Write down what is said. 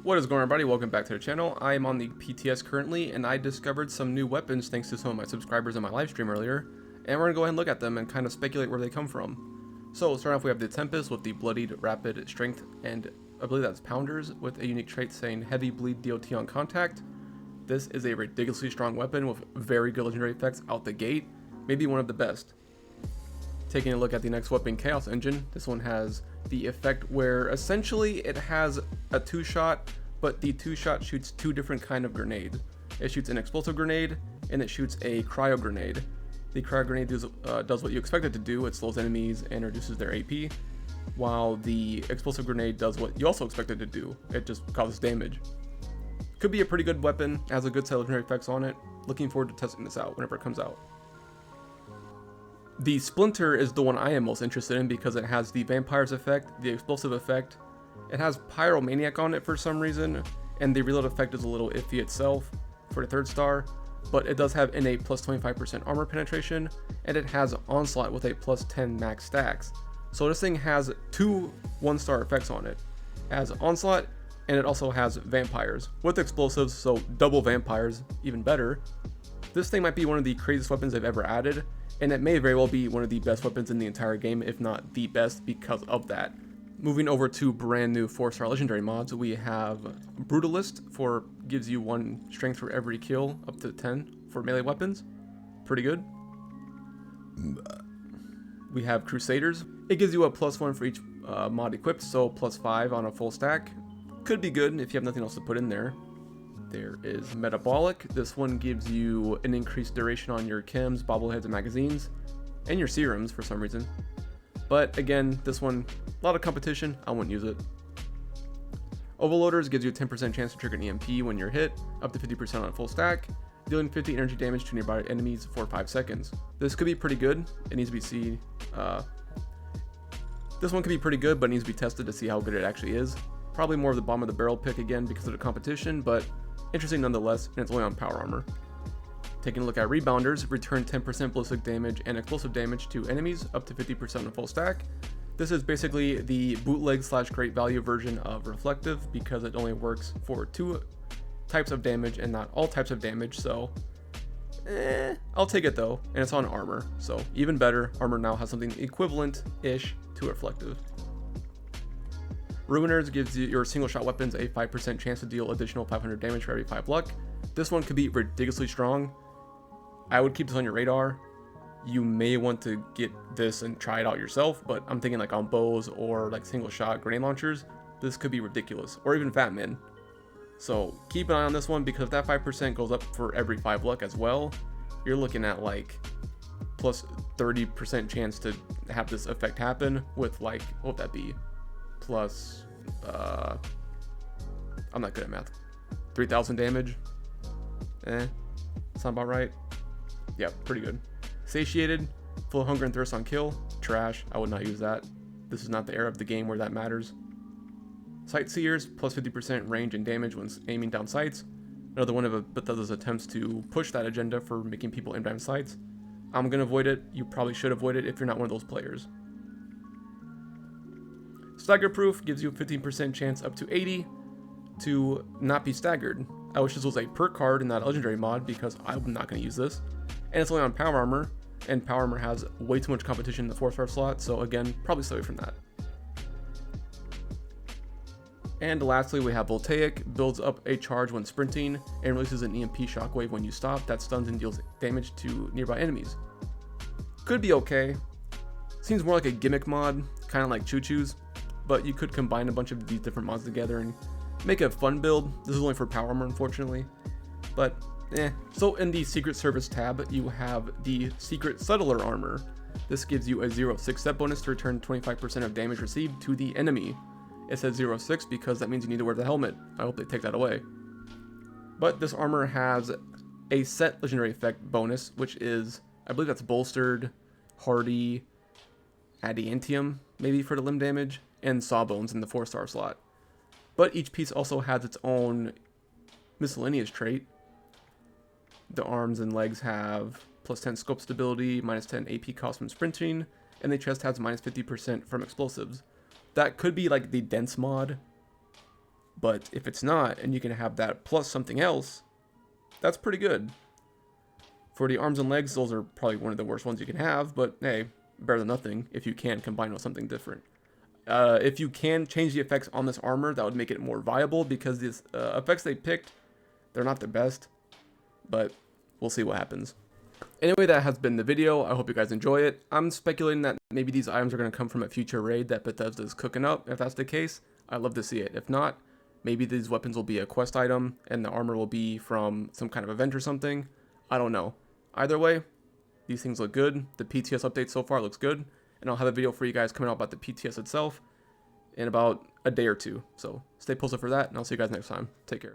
What is going on, everybody? Welcome back to the channel. I am on the PTS currently, and I discovered some new weapons thanks to some of my subscribers in my live stream earlier, and we're going to go ahead and look at them and kind of speculate where they come from. So, starting off, we have the Tempest with the Bloodied Rapid Strength, and I believe that's Pounders, with a unique trait saying Heavy Bleed DOT on contact. This is a ridiculously strong weapon with very good legendary effects out the gate, maybe one of the best. Taking a look at the next weapon, Chaos Engine, this one has the effect where essentially it has a two-shot, but the two-shot shoots two different kind of grenades. It shoots an explosive grenade, and it shoots a cryo grenade. The cryo grenade does what you expect it to do. It slows enemies and reduces their AP, while the explosive grenade does what you also expect it to do. It just causes damage. Could be a pretty good weapon, has a good set of legendary effects on it. Looking forward to testing this out whenever it comes out. The Splinter is the one I am most interested in because it has the Vampire's effect, the explosive effect. It has Pyromaniac on it for some reason, and the reload effect is a little iffy itself for the 3rd star, but it does have innate plus 25% armor penetration, and it has Onslaught with a plus 10 max stacks. So this thing has two 1-star effects on it. It has Onslaught, and it also has Vampires with explosives, so double Vampires, even better. This thing might be one of the craziest weapons they've ever added, and it may very well be one of the best weapons in the entire game, if not the best, because of that. Moving over to brand new 4-star legendary mods, we have Brutalist gives you 1 strength for every kill, up to 10 for melee weapons. Pretty good. We have Crusaders. It gives you a +1 for each mod equipped, so +5 on a full stack. Could be good if you have nothing else to put in there. There is Metabolic. This one gives you an increased duration on your chems, bobbleheads, and magazines, and your serums for some reason. But again, this one, a lot of competition, I wouldn't use it. Overloaders gives you a 10% chance to trigger an EMP when you're hit, up to 50% on a full stack, dealing 50 energy damage to nearby enemies for 5 seconds. This could be pretty good. It needs to be seen. This one could be pretty good, but it needs to be tested to see how good it actually is. Probably more of the bottom of the barrel pick again because of the competition, but interesting nonetheless, and it's only on power armor. Taking a look at Rebounders, return 10% ballistic damage and explosive damage to enemies, up to 50% on a full stack. This is basically the bootleg / great value version of Reflective because it only works for 2 types of damage and not all types of damage, so I'll take it though, and it's on armor, so even better. Armor now has something equivalent-ish to Reflective. Ruiners gives you your single shot weapons a 5% chance to deal additional 500 damage for every 5 luck. This one could be ridiculously strong. I would keep this on your radar. You may want to get this and try it out yourself, but I'm thinking like on bows or like single shot grenade launchers, this could be ridiculous, or even Fat Men. So keep an eye on this one because if that 5% goes up for every 5 luck as well, you're looking at like plus 30% chance to have this effect happen with like, what would that be? Plus, I'm not good at math. 3,000 damage. Sound about right? Yeah, pretty good. Satiated, full hunger and thirst on kill. Trash. I would not use that. This is not the era of the game where that matters. Sightseers, plus 50% range and damage when aiming down sights. Another one of Bethesda's attempts to push that agenda for making people aim down sights. I'm gonna avoid it. You probably should avoid it if you're not one of those players. Stagger Proof gives you a 15% chance up to 80 to not be staggered. I wish this was a perk card in that legendary mod because I'm not going to use this. And it's only on power armor, and power armor has way too much competition in the 4-star slot, so again, probably stay away from that. And lastly, we have Voltaic, builds up a charge when sprinting, and releases an EMP shockwave when you stop that stuns and deals damage to nearby enemies. Could be okay. Seems more like a gimmick mod, kind of like Choo Choo's, but you could combine a bunch of these different mods together and make a fun build. This is only for power armor, unfortunately, but So in the Secret Service tab, you have the Secret Settler armor. This gives you a 0.6 step bonus to return 25% of damage received to the enemy. It says 0.6 because that means you need to wear the helmet. I hope they take that away. But this armor has a set legendary effect bonus, which is, I believe that's Bolstered, Hardy, Adamantium, maybe for the limb damage, and Sawbones in the 4-star slot. But each piece also has its own miscellaneous trait. The arms and legs have plus 10 scope stability, minus 10 AP cost from sprinting, and the chest has minus 50% from explosives. That could be like the dense mod, But if it's not, and you can have that plus something else, that's pretty good. For the arms and legs, those are probably one of the worst ones you can have, but hey, better than nothing if you can combine with something different. If you can change the effects on this armor, that would make it more viable, because these effects they picked, they're not the best, but we'll see what happens. Anyway, that has been the video. I hope you guys enjoy it. I'm speculating that maybe these items are going to come from a future raid that Bethesda is cooking up. If that's the case, I'd love to see it. If not, maybe these weapons will be a quest item and the armor will be from some kind of event or something. I don't know. Either way, these things look good. The PTS update so far looks good. And I'll have a video for you guys coming out about the PTS itself in about a day or two. So stay posted for that, and I'll see you guys next time. Take care.